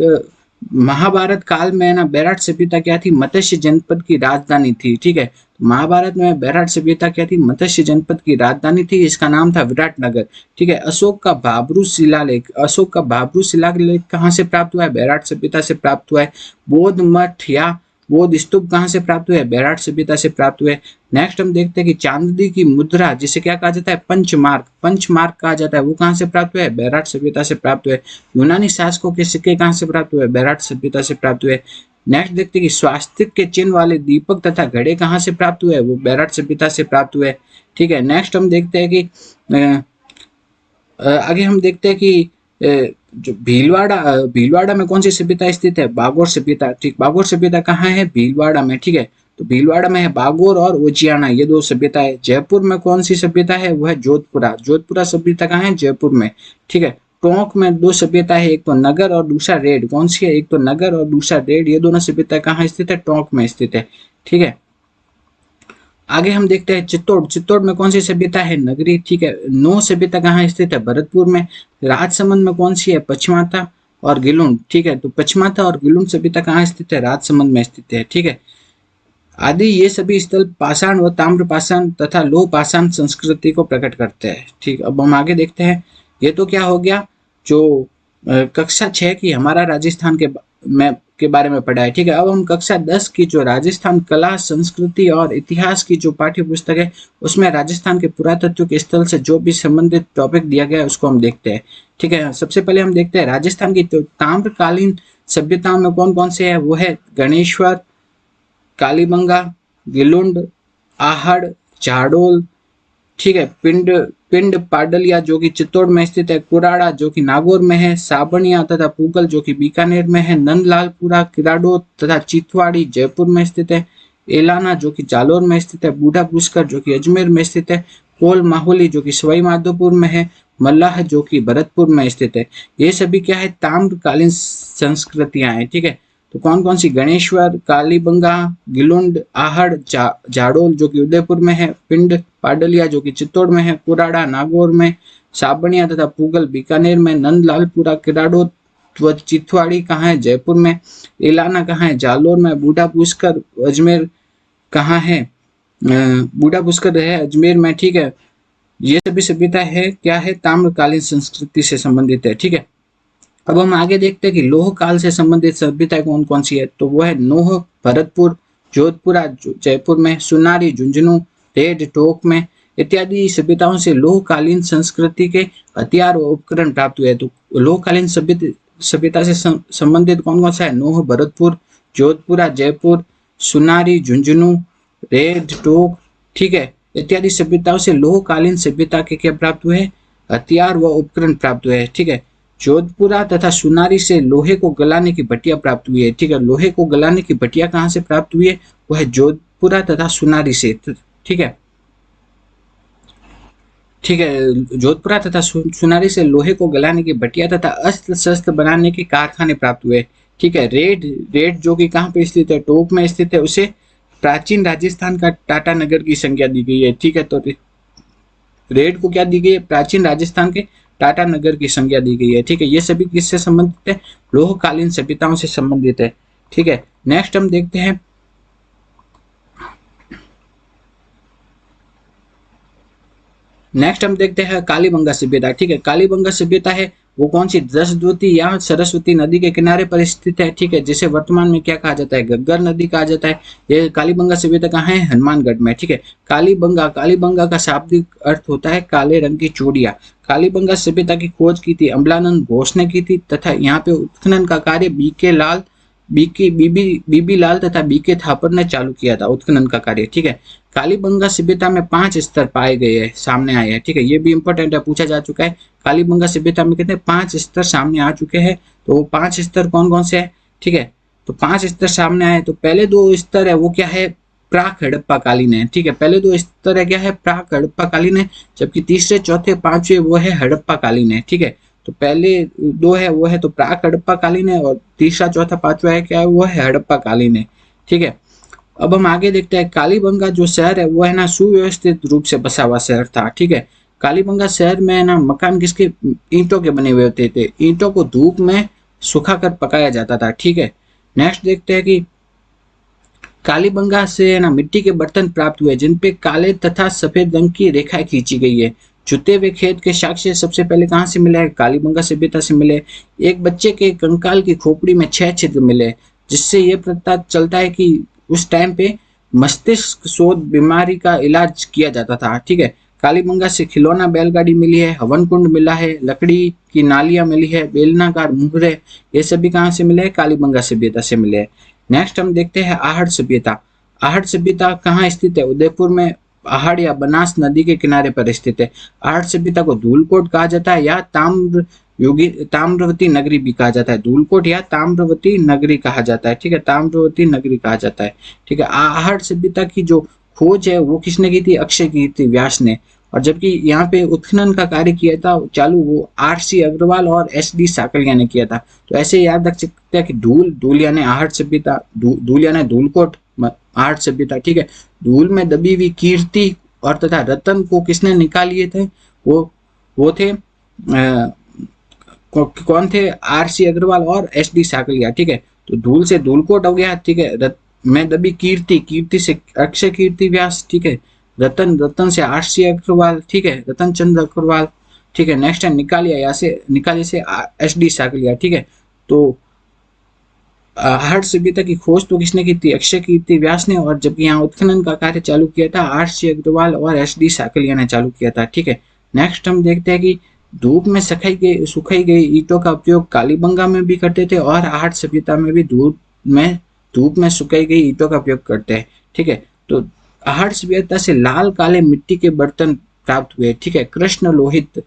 महाभारत काल में ना बैराट सभ्यता क्या थी, मत्स्य जनपद की राजधानी थी। ठीक है, महाभारत में बैराट सभ्यता क्या थी, मत्स्य जनपद की राजधानी थी, इसका नाम था विराटनगर। ठीक है, अशोक का भाब्रू शिलालेख कहाँ से प्राप्त हुआ है, बैराट सभ्यता से प्राप्त हुआ है। बौद्ध मठ या बौद्ध स्तूप कहाँ से प्राप्त हुए, बैराट सभ्यता से प्राप्त हुए। नेक्स्ट हम देखते हैं कि चांदी की मुद्रा जिसे क्या कहा जाता है, पंचमार्क कहा जाता है, वो कहाँ से प्राप्त हुए, बैराट सभ्यता से प्राप्त हुए। यूनानी शासकों के सिक्के कहाँ से प्राप्त हुए, बैराट सभ्यता से प्राप्त हुए। नेक्स्ट देखते हैं कि स्वास्तिक के चिन्ह वाले दीपक तथा घड़े कहाँ से प्राप्त हुए, वो बैराट सभ्यता से प्राप्त हुए। ठीक है, नेक्स्ट हम देखते हैं कि आगे हम देखते हैं कि जो भीलवाड़ा में कौन सी सभ्यता स्थित है, बागोर सभ्यता। ठीक, बागोर सभ्यता कहाँ है, भीलवाड़ा में। ठीक है, तो भीलवाड़ा में है बागोर और उजियाना, ये दो सभ्यता है। जयपुर में कौन सी सभ्यता है, वो है जोधपुरा सभ्यता कहाँ है, जयपुर में। ठीक है, टोंक में दो सभ्यता है, एक तो नगर और दूसरा रेड। कौन सी है, एक तो नगर और दूसरा रेड, ये दोनों सभ्यता कहाँ स्थित है, टोंक में स्थित है। ठीक है, आगे हम देखते हैं चित्तौड़ में कौन सी सभ्यता है, नगरी। ठीक है, नौ सभ्यता कहाँ स्थित है, भरतपुर में। राजसमंद में कौन सी है, पचमाता और गिलुंड। ठीक है, तो पचमाता और गिलुंड सभ्यता कहाँ स्थित है, राजसमंद में स्थित है। ठीक है, आदि ये सभी स्थल पाषाण व ताम्र पाषाण तथा लोह पाषाण संस्कृति को प्रकट करते हैं। ठीक, अब हम आगे देखते हैं। ये तो क्या हो गया, जो कक्षा 6 की हमारा राजस्थान के बारे में पढ़ा है। ठीक है, अब हम कक्षा 10 की जो राजस्थान कला संस्कृति और इतिहास की जो पाठ्य पुस्तक है, उसमें राजस्थान के पुरातत्व के स्थल से जो भी संबंधित टॉपिक दिया गया है उसको हम देखते हैं। ठीक है, सबसे पहले हम देखते हैं राजस्थान की ताम्रकालीन सभ्यताओं में कौन कौन से है, वो है गणेश्वर, कालीबंगा, गिलुंड, आहड़, झाडोल। ठीक है, पिंड पिंड पाडलिया जो कि चित्तौड़ में स्थित है, कुराड़ा जो कि नागौर में है, साबनिया तथा पूगल जो कि बीकानेर में है, नंदलालपुरा, किराडो तथा चितवाड़ी जयपुर में स्थित है, एलाना जो कि जालोर में स्थित है, बूढ़ा पुष्कर जो कि अजमेर में स्थित है, कोल माहुली जो कि सवाई माधोपुर में है, मल्लाह जो कि भरतपुर में स्थित है। ये सभी क्या है, ताम्रकालीन संस्कृतियां हैं। ठीक है, तो कौन कौन सी, गणेश्वर, कालीबंगा, गिलुंड, आहड़, झाड़ोल जो कि उदयपुर में है, पिंड पाडलिया जो कि चित्तौड़ में है, कुराड़ा नागौर में, साबनिया तथा पूगल बीकानेर में, नंदलालपुरा, किराडो चितवाड़ी कहाँ है, जयपुर में, इलाना कहाँ है, जालोर में, बूढ़ा पुष्कर अजमेर कहाँ है, बूढ़ा पुष्कर है अजमेर में। ठीक है, ये सभी सभ्यता है क्या है, ताम्रकालीन संस्कृति से संबंधित है। ठीक है, अब हम आगे देखते हैं कि लोह काल से संबंधित सभ्यताएं कौन कौन सी है, तो वो है नोह भरतपुर, जोधपुरा जयपुर में, सुनारी झुंझुनू, रेड टोक में इत्यादि सभ्यताओं से लोहकालीन संस्कृति के हथियार और उपकरण प्राप्त हुए। तो लोहकालीन सभ्यता से संबंधित कौन कौन सा है, नोह भरतपुर, जोधपुरा जयपुर, सुनारी झुंझुनू, रेड टोक। ठीक है, इत्यादि सभ्यताओं से लोहकालीन सभ्यता के क्या प्राप्त हुए, हथियार व उपकरण प्राप्त हुए। ठीक है, जोधपुरा तथा सुनारी से लोहे को गलाने की भट्टियां प्राप्त हुई है। ठीक है, लोहे को गलाने की भट्टियां कहाँ से प्राप्त हुई है, वो है जोधपुरा तथा सुनारी से। ठीक है, ठीक है, जोधपुरा तथा सुनारी से लोहे को गलाने की भट्टियां तथा अस्त्र शस्त्र बनाने के कारखाने प्राप्त हुए। ठीक है, रेड जो कि कहाँ पे स्थित है, टोक में स्थित है, उसे प्राचीन राजस्थान का टाटा नगर की संज्ञा दी गई है। ठीक है, तो रेड को क्या दी गई है, प्राचीन राजस्थान के टाटा नगर की संज्ञा दी गई है। ठीक है, ये सभी किससे संबंधित है, लोहकालीन सभ्यताओं से संबंधित है। ठीक है, नेक्स्ट हम देखते हैं कालीबंगा सभ्यता। ठीक है, कालीबंगा सभ्यता है वो कौन सी, दसद्वती या सरस्वती नदी के किनारे पर स्थित है। ठीक है, जिसे वर्तमान में क्या कहा जाता है, गग्गर नदी कहा जाता है। ये कालीबंगा सभ्यता कहाँ है, हनुमानगढ़ में। ठीक है, कालीबंगा का शाब्दिक अर्थ होता है काले रंग की चूड़िया। कालीबंगा सभ्यता की खोज की थी अम्बलानंद घोष ने की थी तथा यहाँ पे उत्खनन का कार्य बीबी लाल तथा बीके थापर ने चालू किया था, उत्खनन का कार्य। ठीक है, कालीबंगा सभ्यता में 5 स्तर पाए गए हैं, सामने आए हैं। ठीक है, ये भी इंपॉर्टेंट है, पूछा जा चुका है। कालीबंगा सभ्यता में कितने, 5 स्तर सामने आ चुके हैं। तो वो 5 स्तर कौन कौन से है, ठीक है, तो 5 स्तर सामने आए। तो पहले 2 स्तर है वो क्या है, प्राक हड़प्पा कालीन है। ठीक है, पहले 2 स्तर है क्या है, प्राक हड़प्पा कालीन है, जबकि तीसरे चौथे पांचवे वो है हड़प्पा कालीन है। ठीक है, तो पहले 2 है वो है तो प्राक हड़प्पा कालीन है, और तीसरा चौथा पांचवा है क्या है, वो है हड़प्पा कालीन है। ठीक है, अब हम आगे देखते हैं कालीबंगा जो शहर है वो है ना सुव्यवस्थित रूप से बसा हुआ शहर था। ठीक है, कालीबंगा शहर में ना मकान किसके, ईंटों के बने हुए होते थे। ईंटों को धूप में सुखाकर पकाया जाता था। ठीक है, नेक्स्ट देखते हैं कि कालीबंगा से ना मिट्टी के बर्तन प्राप्त हुए जिन पे काले तथा सफेद रंग की रेखाएं खींची गई है। जुते हुए खेत के साक्ष्य सबसे पहले कहाँ से मिले हैं, कालीबंगा सभ्यता से मिले। एक बच्चे के कंकाल की खोपड़ी में 6 छिद्र मिले, जिससे ये पता चलता है कि उस टाइम पे मस्तिष्क शोध बीमारी का इलाज किया जाता था। ठीक है, कालीबंगा से खिलौना बैलगाड़ी मिली है, हवन कुंड मिला है, लकड़ी की नालियां मिली है, बेलनाकार मुहरे, ये सभी कहाँ से मिले हैं, कालीबंगा सभ्यता से मिले हैं। नेक्स्ट हम देखते हैं आहड़ सभ्यता। आहड़ सभ्यता कहाँ स्थित है, उदयपुर में आहड़ या बनास नदी के किनारे पर स्थित है। आहड़ सभ्यता को धूलकोट कहा जाता है या ताम्रवती नगरी भी कहा जाता है। धूलकोट या ताम्रवती नगरी कहा जाता है। ठीक है, ताम्रवती नगरी कहा जाता है। ठीक है, आहड़ सभ्यता की जो खोज है वो किसने की थी, अक्षय की थी, व्यास ने। और जबकि यहाँ पे उत्खनन का कार्य किया था चालू वो आर.सी. अग्रवाल और एस.डी. साकलिया ने किया था। तो ऐसे याद रख सकते हैं कि धूल यानी आहड़ सभ्यता, धूल यानी धूलकोट, आहड़ सभ्यता। ठीक है, धूल में दबी हुई कीर्ति और तथा रतन को किसने निकालिए थे, वो थे कौन थे, आर.सी. अग्रवाल और एस.डी. साकलिया। ठीक है, तो धूल से धूलकोट हो गया। ठीक है, में दबी कीर्ति से अक्षय कीर्ति व्यास। ठीक है, रतन से आर.सी. अग्रवाल। ठीक है, रतन चंद्र अग्रवाल। ठीक है, नेक्स्ट है निकालिया से एस.डी. साकलिया। ठीक है, तो आहड़ सभ्यता की खोज तो किसने की थी, अक्षय कीर्ति व्यास ने। और जबकि यहाँ उत्खनन का कार्य चालू किया था आर.सी. अग्रवाल और एस.डी. साकलिया ने चालू किया था। ठीक है, नेक्स्ट हम देखते हैं कि धूप में सुखाई गई ईंटों का उपयोग कालीबंगा में भी करते थे और आहड़ सभ्यता में भी धूप में सुखाई गई ईंटों का उपयोग करते हैं। ठीक है, तो आहड़ सभ्यता से लाल काले मिट्टी के बर्तन प्राप्त हुए। ठीक है, कृष्ण लोहित।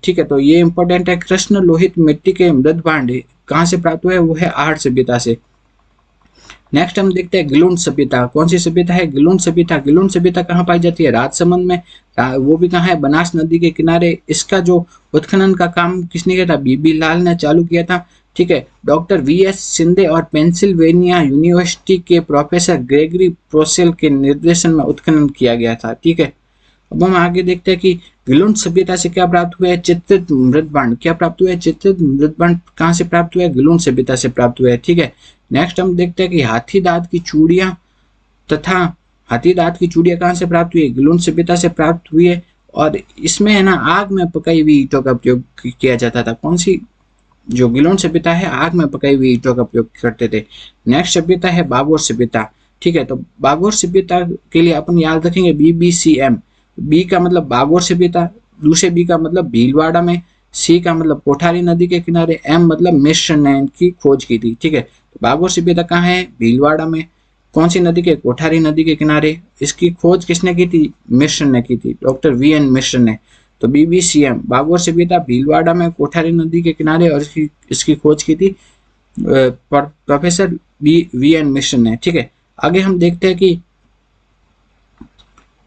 ठीक है, तो ये इंपॉर्टेंट है, कृष्ण लोहित मिट्टी के मृद भांड कहाँ से प्राप्त हुए, वो है आहड़ सभ्यता से। नेक्स्ट हम देखते हैं गिलुंड सभ्यता। कौन सी सभ्यता है, गिलुंड सभ्यता। गिलुंड सभ्यता कहाँ पाई जाती है, राजसमंद में। वो भी कहाँ है, बनास नदी के किनारे। इसका जो उत्खनन का काम किसने किया था, बीबी लाल ने चालू किया था। ठीक है, डॉक्टर वी.एस. शिंदे और पेंसिल्वेनिया यूनिवर्सिटी के प्रोफेसर ग्रेगरी प्रोसेल के निर्देशन में उत्खनन किया गया था। ठीक है, अब हम आगे देखते हैं कि गिलुंड सभ्यता से क्या प्राप्त हुआ है, चित्रित मृदभांड। क्या प्राप्त हुआ है, चित्रित मृदभांड कहाँ से प्राप्त हुआ है, गिलुंड सभ्यता से प्राप्त हुआ है। ठीक है, नेक्स्ट हम देखते हैं कि हाथी दांत की चूड़ियां कहाँ से प्राप्त हुई है, गिलुंड सभ्यता से प्राप्त हुई है। और इसमें है ना आग में पकाई हुई ईंटों का उपयोग किया जाता था। कौन सी, जो गिलुंड सभ्यता है आग में पकाई हुई ईंटों का उपयोग करते थे। नेक्स्ट सभ्यता है बागोर सभ्यता। ठीक है, तो बागोर सभ्यता के लिए अपन याद रखेंगे BBCM। बी का मतलब बागोर सभ्यता, दूसरे बी का मतलब भीलवाड़ा में, सी का मतलब कोठारी नदी के किनारे, एम मतलब मिस्र ने इनकी खोज की थी। ठीक है, तो बागोर सभ्यता कहाँ है, भीलवाड़ा में। कौन सी नदी के, कोठारी नदी के किनारे। इसकी खोज किसने की थी, मिस्र ने की थी, डॉक्टर VN मिस्र ने। तो BBCM बागोर सभ्यता भीलवाड़ा में कोठारी नदी के किनारे, और इसकी खोज की थी प्रोफेसर VN मिस्र ने। ठीक है, आगे हम देखते हैं कि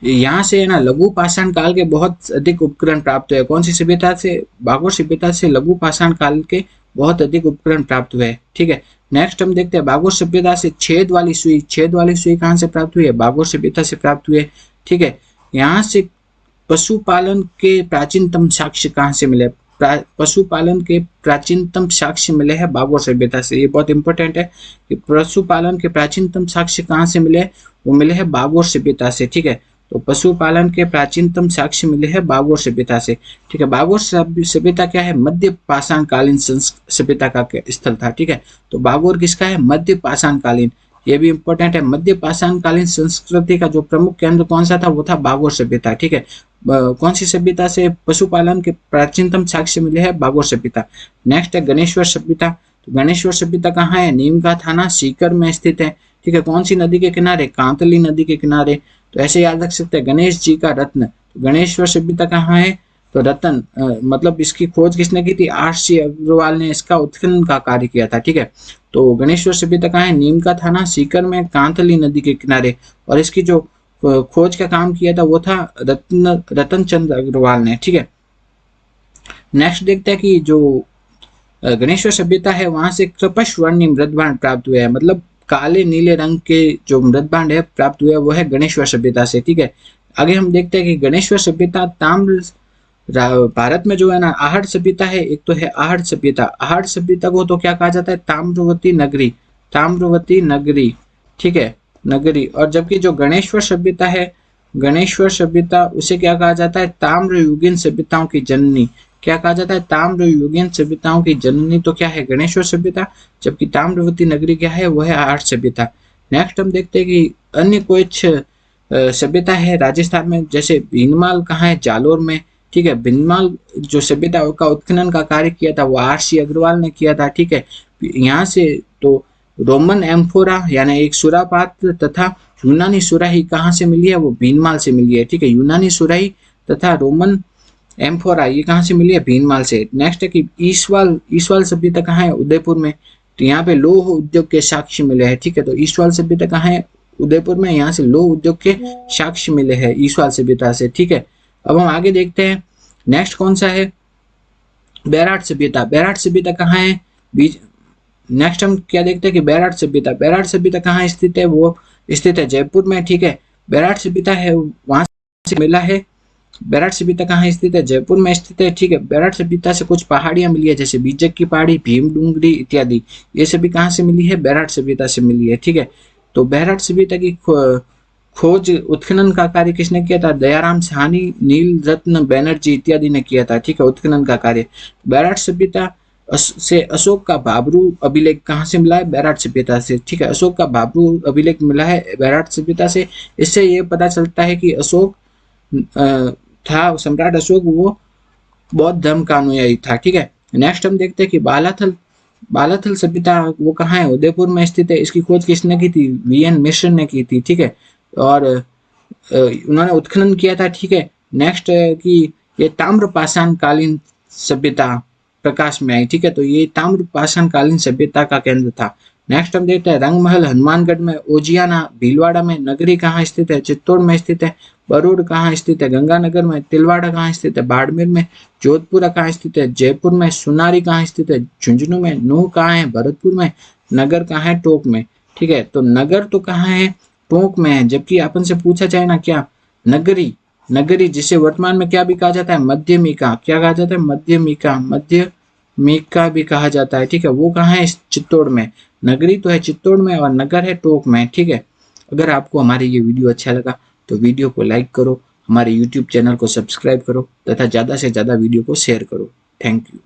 यहाँ से ना लघु पाषाण काल के बहुत अधिक उपकरण प्राप्त हुए। कौन सी सभ्यता से, बागोर सभ्यता से लघु पाषाण काल के बहुत अधिक उपकरण प्राप्त हुए। ठीक है, नेक्स्ट हम देखते हैं बागोर सभ्यता से छेद वाली सुई कहाँ से प्राप्त हुई है, बागोर सभ्यता से प्राप्त हुए। ठीक है, यहाँ से पशुपालन के प्राचीनतम साक्ष्य कहाँ से मिले, पशुपालन के प्राचीनतम साक्ष्य मिले हैं बागोर सभ्यता से। ये बहुत इंपॉर्टेंट है कि पशुपालन के प्राचीनतम साक्ष्य कहाँ से मिले, वो मिले हैं बागोर सभ्यता से। ठीक है, तो पशुपालन के प्राचीनतम साक्ष्य मिले हैं बागोर सभ्यता से। ठीक है, बागोर सभ्यता क्या है, मध्य पाषाण कालीन सभ्यता का स्थल था। ठीक है, तो बागोर किसका है, मध्य पाषाण कालीन। ये भी इंपॉर्टेंट है, मध्य पाषाण कालीन संस्कृति का जो प्रमुख केंद्र कौन सा था, वो था बागोर सभ्यता। ठीक है, कौन सी सभ्यता से पशुपालन के प्राचीनतम साक्ष्य मिले हैं, बागोर सभ्यता। नेक्स्ट है गणेश्वर सभ्यता। तो गणेश्वर सभ्यता कहाँ है, नीम का थाना सीकर में स्थित है। ठीक है, कौन सी नदी के किनारे, कांतली नदी के किनारे। तो ऐसे याद रख सकते हैं, गणेश जी का रत्न। तो गणेश्वर सभ्यता कहाँ है, तो रतन मतलब इसकी खोज किसने की थी, आर.सी. अग्रवाल ने इसका उत्खनन का कार्य किया था। ठीक है, तो गणेश्वर सभ्यता कहाँ है, नीम का थाना सीकर में, कांतली नदी के किनारे। और इसकी जो खोज का काम किया था वो था रतन चंद्र अग्रवाल ने। ठीक है, नेक्स्ट देखते हैं कि जो गणेश्वर सभ्यता है वहां से कृपश वर्णी मृदभांड प्राप्त हुए हैं, मतलब काले नीले रंग के जो मृदभांड है प्राप्त हुए वो है गणेश्वर सभ्यता से। ठीक है, आगे हम देखते हैं कि गणेश्वर सभ्यता ताम्र भारत में जो है ना आहड़ सभ्यता है, एक तो है आहड़ सभ्यता। आहड़ सभ्यता को तो क्या कहा जाता है, ताम्रवती नगरी, ताम्रवती नगरी, ठीक है, नगरी। और जबकि जो गणेश्वर सभ्यता है, गणेश्वर सभ्यता उसे क्या कहा जाता है, ताम्रयुगीन सभ्यताओं की जननी। क्या कहा जाता है, ताम्रयुगीन सभ्यताओं की जननी तो क्या है, गणेश्वर सभ्यता। जबकि ताम्रवती नगरी क्या है, वह है आहड़ सभ्यता। नेक्स्ट हम देखते हैं कि अन्य कुछ सभ्यता है राजस्थान में, जैसे भीनमाल कहाँ है, जालोर में, ठीक है। भीनमाल जो सभ्यता का उत्खनन का कार्य किया था वो आर.सी. अग्रवाल ने किया था, ठीक है। यहाँ से तो रोमन एम्फोरा यानी एक सुरा पात्र तथा यूनानी सुराही कहाँ से मिली है, वो भीनमाल से मिली है, ठीक है। यूनानी सुराही तथा रोमन एम्फोरा ये कहाँ से मिली है, भीनमाल से। नेक्स्ट है कि ईसवाल, ईसवाल सभ्यता कहाँ है, उदयपुर में। तो यहाँ पे लौह उद्योग के साक्ष्य मिले हैं, ठीक है। तो ईसवाल सभ्यता कहाँ है, उदयपुर में। यहाँ से लौह उद्योग के साक्ष्य मिले हैं ईसवाल सभ्यता से, ठीक है। अब हम आगे देखते हैं नेक्स्ट कौन सा है, बैराट सभ्यता। बैराट सभ्यता कहाँ है, बीच। नेक्स्ट हम क्या देखते हैं कि बैराट सभ्यता, बैराट सभ्यता कहाँ स्थित है, वो स्थित है जयपुर में, ठीक है। बैराट सभ्यता है वहां से मिला है। बैराट सभ्यता कहाँ स्थित है, जयपुर में स्थित है, ठीक है। बैराट सभ्यता से कुछ पहाड़ियां मिली है, जैसे बीजक की पहाड़ी, भीम डूंगरी इत्यादि। ये सभी कहाँ से मिली है, बैराट सभ्यता से मिली है, ठीक है। तो बैराट सभ्यता की खोज उत्खनन का कार्य किसने किया था, दयाराम साहनी, नील रत्न बैनर्जी इत्यादि ने किया था, ठीक है, उत्खनन का कार्य। बैराट सभ्यता से अशोक का भाबरू अभिलेख कहाँ से मिला है, बैराट सभ्यता से, ठीक है। अशोक का भाबरू अभिलेख मिला है बैराट सभ्यता से। इससे ये पता चलता है कि अशोक था, सम्राट अशोक वो बौद्ध धर्म का अनुयायी था, ठीक है। नेक्स्ट हम देखते हैं कि बालाथल, बालाथल सभ्यता वो कहाँ है, उदयपुर में स्थित है। इसकी खोज किसने की थी, वी.एन. मिश्र ने की थी, ठीक है। और उन्होंने उत्खनन किया था, ठीक है। नेक्स्ट कि ये ताम्र पाषाण कालीन सभ्यता प्रकाश में आई, ठीक है। तो ये ताम्र पाषाण कालीन सभ्यता का केंद्र था। नेक्स्ट हम देखते हैं रंगमहल हनुमानगढ़ में, ओजियाना भीलवाड़ा में, नगरी कहाँ स्थित है, चित्तौड़ में स्थित है। बरूड कहाँ स्थित है, गंगानगर में। तिलवाड़ा कहाँ स्थित है, बाड़मेर में। जोधपुरा कहाँ स्थित है, जयपुर में। सुनारी कहाँ स्थित है, झुंझुनू में। नूह कहाँ है, भरतपुर में। नगर कहाँ है, टोंक में, ठीक है। तो नगर तो कहाँ है, टोंक में है। जबकि अपन से पूछा जाए ना क्या, नगरी, नगरी जिसे वर्तमान में क्या भी कहा जाता है, मध्यमिका। क्या कहा जाता है, मध्यमिका, मध्यमिका भी कहा जाता है, ठीक है। वो कहाँ है, चित्तौड़ में। नगरी तो है चित्तौड़ में और नगर है टोंक में, ठीक है। अगर आपको हमारी ये वीडियो अच्छा लगा तो वीडियो को लाइक करो, हमारे यूट्यूब चैनल को सब्सक्राइब करो तथा ज़्यादा से ज़्यादा वीडियो को शेयर करो। Thank you.